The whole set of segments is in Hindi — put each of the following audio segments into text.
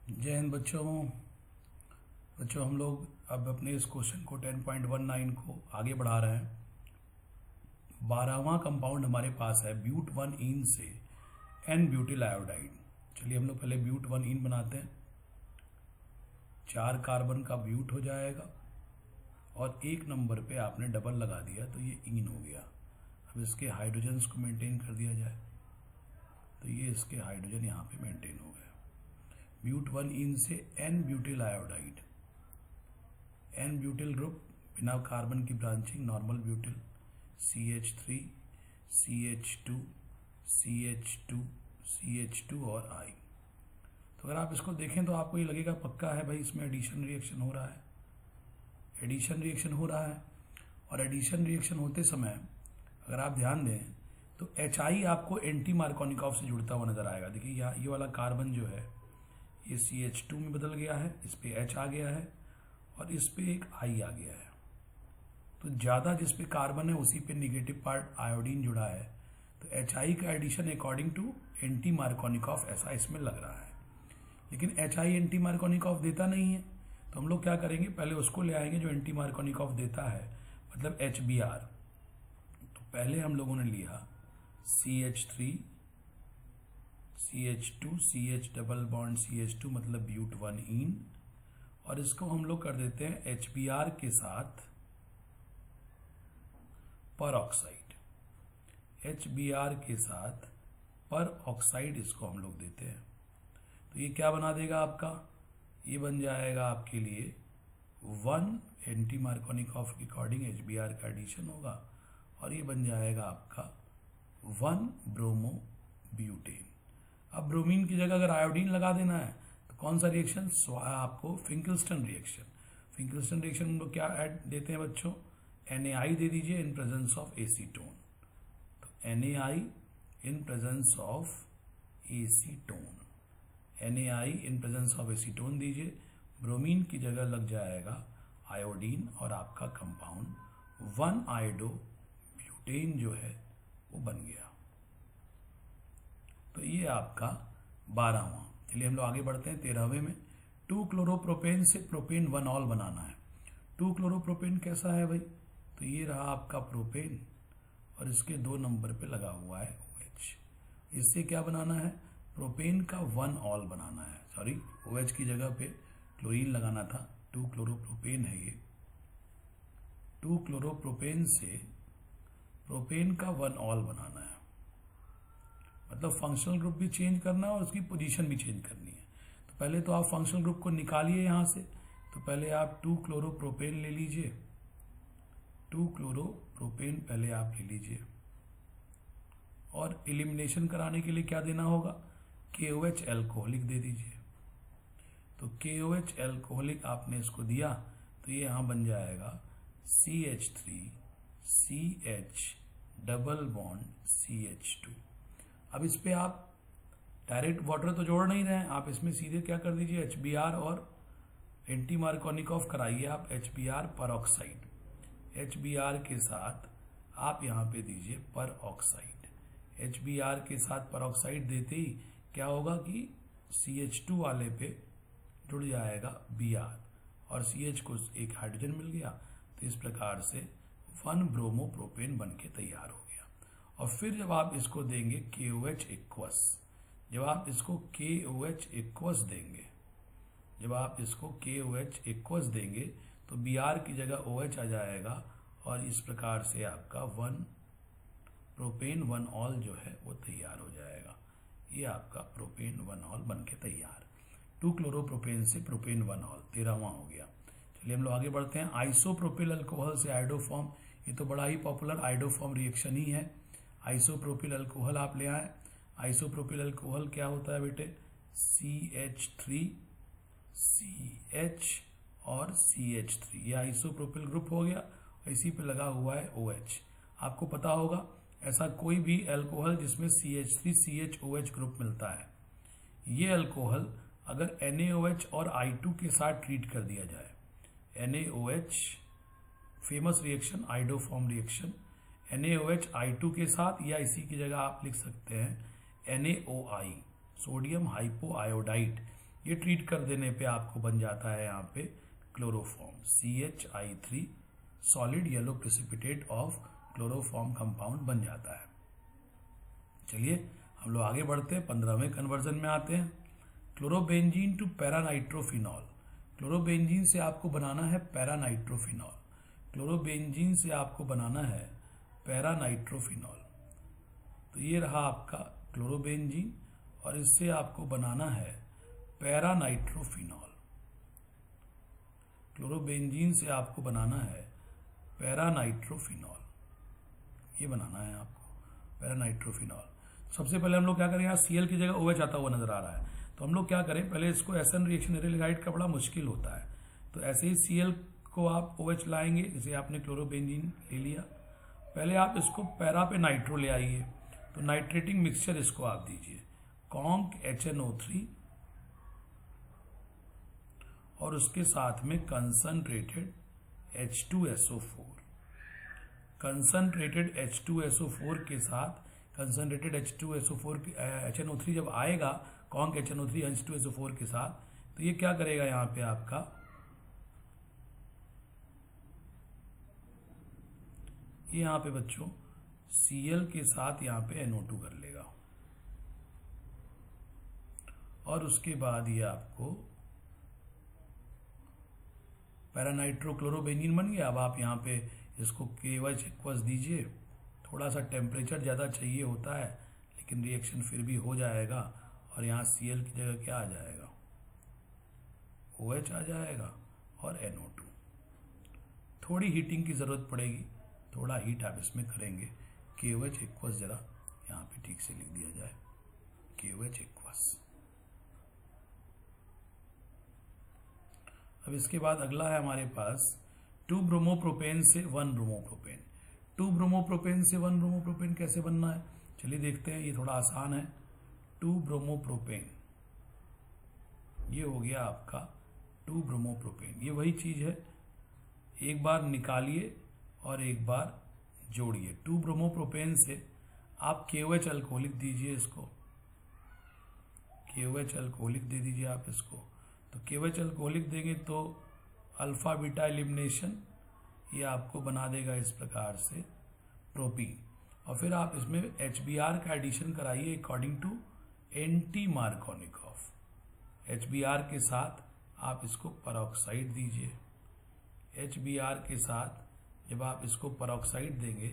जय हिंद बच्चों हम लोग अब अपने इस क्वेश्चन को 10.19 को आगे बढ़ा रहे हैं। 12वां कंपाउंड हमारे पास है ब्यूट 1 इन से एन ब्यूटिल आयोडाइड। चलिए हम लोग पहले ब्यूट 1 इन बनाते हैं। 4 कार्बन का ब्यूट हो जाएगा और 1 नंबर पे आपने डबल लगा दिया तो ये इन हो गया। अब इसके हाइड्रोजन्स को मेंटेन कर दिया जाए तो ये इसके हाइड्रोजन यहाँ पे मेंटेन हो गए। ब्यूट 1 इन से n butyl iodide, n butyl group बिना कार्बन की branching, normal butyl CH3 CH2 CH2 CH2 और I। तो अगर आप इसको देखें तो आपको ये लगेगा पक्का है भाई इसमें एडिशन रिएक्शन हो रहा है, एडिशन रिएक्शन हो रहा है। और एडिशन रिएक्शन होते समय अगर आप ध्यान दें तो HI आपको एंटी मार्कोनिकॉफ से जुड़ता हुआ नजर आएगा। देखिए यहाँ ये वाला कार्बन जो है ये CH2 में बदल गया है, इस पे H आ गया है और इस पे एक I आ गया है। तो ज़्यादा जिस पे कार्बन है उसी पे निगेटिव पार्ट आयोडीन जुड़ा है, तो HI का addition according to anti Markovnikov ऐसा इसमें लग रहा है। लेकिन HI एंटी मार्कोनिकॉफ देता नहीं है, तो हम लोग क्या करेंगे, पहले उसको ले आएंगे जो एंटी मार्कोनिकॉफ देता है, मतलब HBr। तो पहले हम लोगों ने लिया CH3 CH2 CH double bond CH2 मतलब ब्यूट 1 इन, और इसको हम लोग कर देते हैं HBr के साथ पर ऑक्साइड, HBr के साथ पर ऑक्साइड इसको हम लोग देते हैं। तो ये क्या बना देगा आपका, ये बन जाएगा आपके लिए 1 एंटी मार्कोनिकॉफ के अकॉर्डिंग HBr का एडिशन होगा और ये बन जाएगा आपका 1 ब्रोमो ब्यूटेन। अब ब्रोमीन की जगह अगर आयोडीन लगा देना है तो कौन सा रिएक्शन, आपको फिंकलस्टन रिएक्शन। फिंकलस्टन रिएक्शन हम लोग क्या ऐड देते हैं बच्चों, NaI दे दीजिए इन प्रेजेंस ऑफ एसीटोन। तो NaI in presence of acetone, NaI in presence of acetone दीजिए। ब्रोमीन की जगह लग जाएगा आयोडीन और आपका कंपाउंड 1 आयोडो ब्यूटेन जो है वो बन गया। तो ये आपका 12वां। चलिए हम लोग आगे बढ़ते हैं 13वें में। 2 क्लोरोप्रोपेन से प्रोपेन 1 ऑल बनाना है। 2 क्लोरोप्रोपेन कैसा है भाई, तो ये रहा आपका प्रोपेन और इसके 2 नंबर पे लगा हुआ है OH। इससे क्या बनाना है, प्रोपेन का 1 ऑल बनाना है। सॉरी, OH की जगह पे क्लोरीन लगाना था। 2 क्लोरोप्रोपेन है ये। 2 क्लोरोप्रोपेन से प्रोपेन का 1 ऑल बनाना है, मतलब फंक्शनल ग्रुप भी चेंज करना है और उसकी पोजीशन भी चेंज करनी है। तो पहले तो आप फंक्शनल ग्रुप को निकालिए यहाँ से। तो पहले आप 2 क्लोरोप्रोपेन ले लीजिए, 2 क्लोरोप्रोपेन पहले आप ले लीजिए और एलिमिनेशन कराने के लिए क्या देना होगा, KOH एल्कोहलिक दे दीजिए। तो KOH एल्कोहलिक आपने इसको दिया तो ये यहाँ बन जाएगा CH3 CH double bond CH2। अब इस पे आप डायरेक्ट वाटर तो जोड़ नहीं रहे हैं, आप इसमें सीधे क्या कर दीजिए HBr और एंटी मार्कोनिकॉफ कराइए आप HBr पर ऑक्साइड। HBr के साथ आप यहाँ पे दीजिए पर ऑक्साइड। HBr के साथ पर ऑक्साइड देते ही क्या होगा कि CH2 वाले पे जुड़ जाएगा Br और CH को एक हाइड्रोजन मिल गया। तो इस प्रकार से 1 ब्रोमो प्रोपेन बन के तैयार हो गया। और फिर जब आप इसको देंगे KOH एक्वस, जब आप इसको KOH एक्वस देंगे, जब आप इसको KOH एक्वस देंगे तो Br की जगह OH आ जाएगा और इस प्रकार से आपका 1 प्रोपेन 1 ऑल जो है वो तैयार हो जाएगा। ये आपका प्रोपेन 1 ऑल बन के तैयार। 2 क्लोरोप्रोपेन से प्रोपेन 1 ऑल 13वां हो गया। चलिए हम लोग आगे बढ़ते हैं। आइसोप्रोपिल अल्कोहल से आयोडोफॉर्म, ये तो बड़ा ही पॉपुलर आयोडोफॉर्म रिएक्शन ही है। आइसोप्रोपिल अल्कोहल आप ले आए। आइसोप्रोपिल अल्कोहल क्या होता है बेटे, CH3 CH और CH3, ये आइसोप्रोपिल ग्रुप हो गया। इसी पे लगा हुआ है OH। आपको पता होगा ऐसा कोई भी अल्कोहल जिसमें CH3 CHOH ग्रुप मिलता है, ये अल्कोहल अगर NaOH और I2 के साथ ट्रीट कर दिया जाए, NaOH famous reaction iodoform reaction, NaOH I2 के साथ, या इसी की जगह आप लिख सकते हैं NaOI सोडियम हाइपोआयोडाइड, ये ट्रीट कर देने पे आपको बन जाता है यहाँ पे chloroform, CH3 solid yellow precipitate of chloroform compound बन जाता है। चलिए हम लोग आगे बढ़ते हैं, 15वें कन्वर्जन में आते हैं। Chlorobenzene to paranitrophenol. क्लोरोबेंजीन से आपको बनाना है पैरानाइट्रोफिनॉल। क्लोरोबेंजीन से आपको बनाना है पैरानाइट्रोफिनॉल। तो ये रहा आपका क्लोरोबेंजीन और इससे आपको बनाना है पैरानाइट्रोफिनॉल। क्लोरोबेंजीन से आपको बनाना है पैरानाइट्रोफिनॉल, ये बनाना है आपको पैरानाइट्रोफिनॉल। सबसे पहले हम लोग क्या करें, यहाँ Cl की जगह OH आता हुआ नजर आ रहा है, तो हम लोग क्या करें, पहले इसको SN रिएक्शन एराइड का बड़ा मुश्किल होता है। तो ऐसे ही Cl को आप OH लाएंगे, जैसे आपने क्लोरोबेंजीन ले लिया, पहले आप इसको पैरा पे नाइट्रो ले आइए, तो नाइट्रेटिंग मिक्सचर इसको आप दीजिए, कॉन्क HNO3 और उसके साथ में कंसंट्रेटेड H2SO4। कंसंट्रेटेड H2SO4 के साथ कंसंट्रेटेड H2SO4 HNO3 जब आएगा कॉन्क HNO3 H2SO4 के साथ, तो ये क्या करेगा यहाँ पे आपका, ये यहाँ पे बच्चों Cl के साथ यहाँ पे NO2 कर लेगा और उसके बाद ये आपको पैरानाइट्रोक्लोरोबेंजीन बन गया। अब आप यहाँ पे इसको KOH एक्वस दीजिए, थोड़ा सा टेम्परेचर ज़्यादा चाहिए होता है लेकिन रिएक्शन फिर भी हो जाएगा और यहाँ Cl की जगह क्या आ जाएगा, OH आ जाएगा और NO2। थोड़ी हीटिंग की ज़रूरत पड़ेगी, थोड़ा हीट आप इसमें करेंगे। KOH एक्वस जरा यहाँ पे ठीक से लिख दिया जाए, KOH एक्वस। अब इसके बाद अगला है हमारे पास 2 ब्रोमोप्रोपेन से 1 ब्रोमोप्रोपेन। 2 ब्रोमोप्रोपेन से 1 ब्रोमोप्रोपेन कैसे बनना है, चलिए देखते हैं, ये थोड़ा आसान है। 2 ब्रोमोप्रोपेन, ये हो गया आपका 2 ब्रोमोप्रोपेन। ये वही चीज है, एक बार निकालिए और एक बार जोड़िए। 2 ब्रोमोप्रोपेन से आप KOH अल्कोहलिक दीजिए, इसको KOH अल्कोहलिक दे दीजिए आप इसको। तो KOH अल्कोहलिक देंगे तो अल्फा बीटा एलिमिनेशन ये आपको बना देगा इस प्रकार से प्रोपीन, और फिर आप इसमें HBr का एडिशन कराइए according to anti Markovnikov. HBr के साथ आप इसको परऑक्साइड दीजिए। HBr के साथ जब आप इसको परऑक्साइड देंगे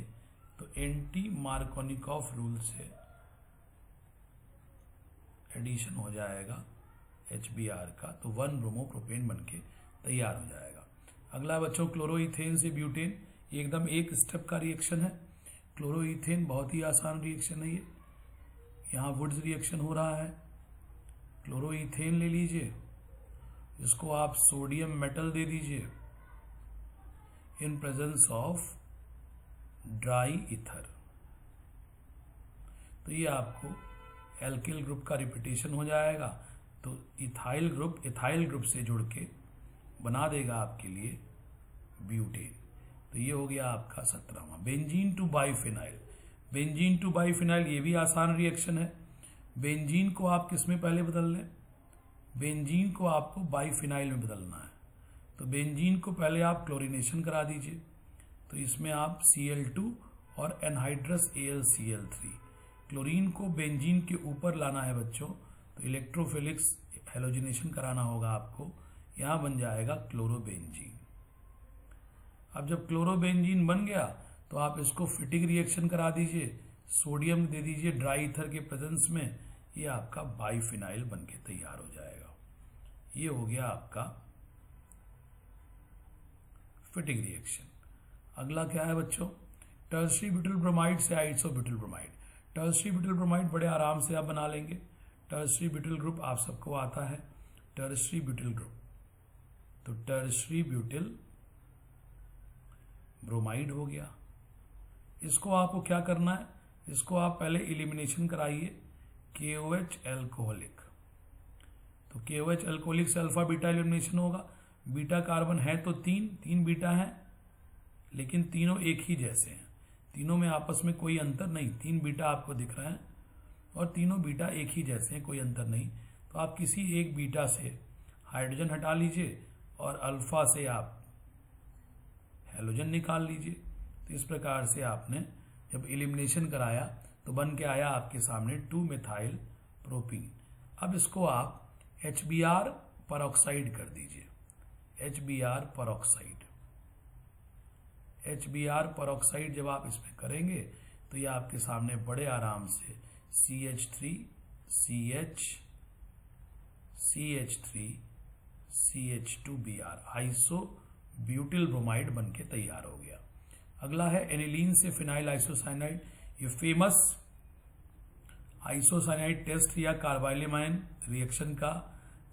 तो एंटी मार्कोनिकॉफ रूल से एडिशन हो जाएगा HBr का, तो 1 ब्रोमोप्रोपेन बनके तैयार हो जाएगा। अगला बच्चों क्लोरोइथेन से ब्यूटेन, ये एकदम एक स्टेप का रिएक्शन है। क्लोरोइथेन बहुत ही आसान रिएक्शन है ये, यहाँ वुड्स रिएक्शन हो रहा है। क्लोरोइथेन ले लीजिए, इसको आप सोडियम मेटल दे दीजिए in presence of dry ether, तो ये आपको एल्किल ग्रुप का रिपीटेशन हो जाएगा। तो इथाइल ग्रुप से जुड़ के बना देगा आपके लिए ब्यूटेन। तो ये हो गया आपका 17वां। Benzene to biphenyl, benzene to biphenyl ये भी आसान रिएक्शन है। बेंजीन को आप किस में पहले बदल लें, बेंजीन को आपको बाइफिनाइल में बदलना है। तो बेंजीन को पहले आप क्लोरीनेशन करा दीजिए, तो इसमें आप Cl2 और एनहाइड्रस AlCl3, क्लोरीन को बेंजीन के ऊपर लाना है बच्चों, तो इलेक्ट्रोफिलिक्स हेलोजिनेशन कराना होगा आपको, यहां बन जाएगा क्लोरोबेंजीन। अब जब क्लोरोबेंजीन बन गया तो आप इसको फिटिंग रिएक्शन करा दीजिए, सोडियम दे दीजिए ड्राई ईथर के प्रेजेंस में, ये आपका बाइफिनाइल बनके तैयार हो जाएगा। ये हो गया आपका फिटिंग रिएक्शन। अगला क्या है बच्चों, टर्शरी ब्यूटिल ब्रोमाइड से isobutyl bromide. Tertiary butyl bromide बड़े आराम से आप बना लेंगे। टर्शरी ब्यूटिल ग्रुप आप सबको आता है, टर्शरी ब्यूटिल ग्रुप, तो टर्शरी ब्यूटिल ब्रोमाइड हो गया। इसको आपको क्या करना है, इसको आप पहले इलिमिनेशन कराइए KOH अल्कोहलिक, तो KOH अल्कोहलिक से अल्फा बीटा एलिमिनेशन होगा। बीटा कार्बन है तो तीन बीटा है, लेकिन तीनों एक ही जैसे हैं, तीनों में आपस में कोई अंतर नहीं। 3 बीटा आपको दिख रहा है और तीनों बीटा एक ही जैसे हैं, कोई अंतर नहीं। तो आप किसी एक बीटा से हाइड्रोजन हटा लीजिए और अल्फा से आप हैलोजन निकाल लीजिए। तो इस प्रकार से आपने जब एलिमिनेशन कराया तो बन के आया आपके सामने 2 मिथाइल प्रोपीन। अब इसको आप HBr परऑक्साइड कर दीजिए, HBr परऑक्साइड। HBr परऑक्साइड जब आप इसमें करेंगे तो ये आपके सामने बड़े आराम से CH3CH CH3 CH2Br iso butyl bromide बन के तैयार हो गया। अगला है एनिलीन से फिनाइल आइसोसाइनाइड। ये फेमस आइसोसाइनाइड टेस्ट या कार्बाइलेमाइन रिएक्शन का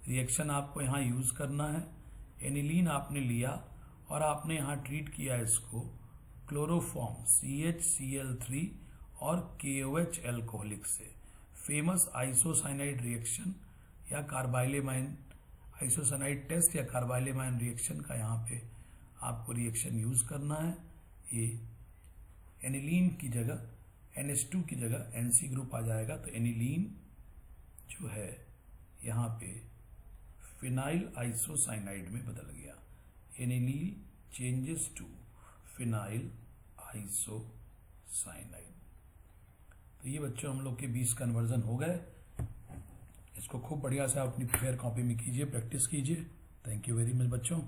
रिएक्शन आपको यहाँ यूज करना है। एनिलीन आपने लिया और आपने यहाँ ट्रीट किया इसको क्लोरोफॉर्म CHCl3 और KOH एल्कोहलिक से। फेमस आइसोसाइनाइड रिएक्शन या कार्बाइलेमाइन आइसोसाइनाइड टेस्ट या कार्बाइलेमाइन रिएक्शन का यहाँ पे आपको रिएक्शन यूज करना है। ये एनिलीन की जगह NH2 की जगह NC ग्रुप आ जाएगा, तो एनिलीन जो है यहाँ पे फिनाइल आइसोसाइनाइड में बदल गया। Aniline changes to phenyl isocyanide. तो ये बच्चों हम लोग के 20 कन्वर्जन हो गए। इसको खूब बढ़िया से आप अपनी प्रिपेयर कॉपी में कीजिए, प्रैक्टिस कीजिए। थैंक यू वेरी मच बच्चों।